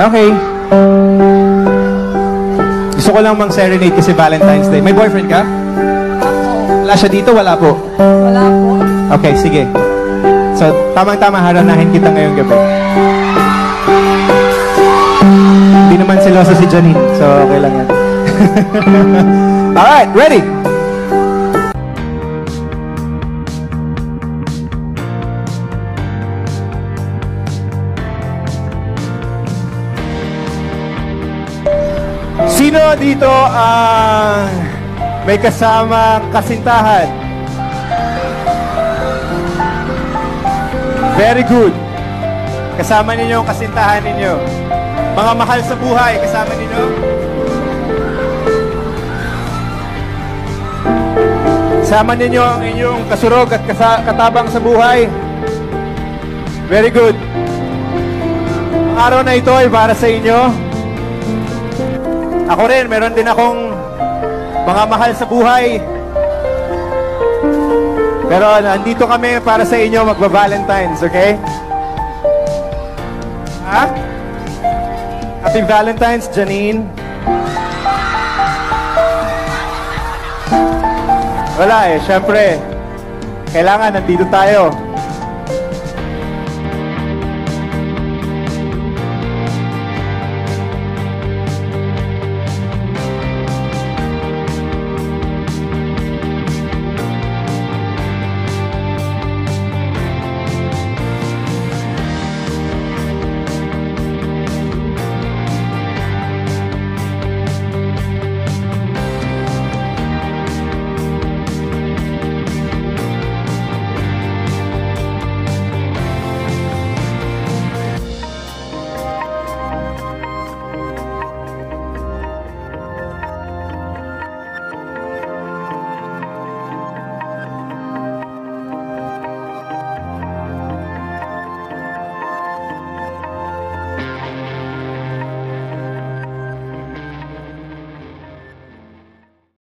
Okay. Gusto ko lang mang-serenade kasi Valentine's Day. May boyfriend ka? Wala siya dito? Wala po? Wala po. Okay, sige. So, tamang-tama haranahin kita ngayong gabi. Hindi naman siloso si Janine. So, okay lang yan. Alright, ready? Sino dito ang may kasamang kasintahan? Very good. Kasama ninyo ang kasintahan ninyo. Mga mahal sa buhay, kasama ninyo? Kasama ninyo ang inyong kasurog at katabang sa buhay? Very good. Ang araw na ito ay para sa inyo. Ako rin, meron din akong mga mahal sa buhay. Pero nandito kami para sa inyo magba-Valentine's, okay? Ha? Happy Valentine's, Janine. Wala eh, syempre. Kailangan, nandito tayo.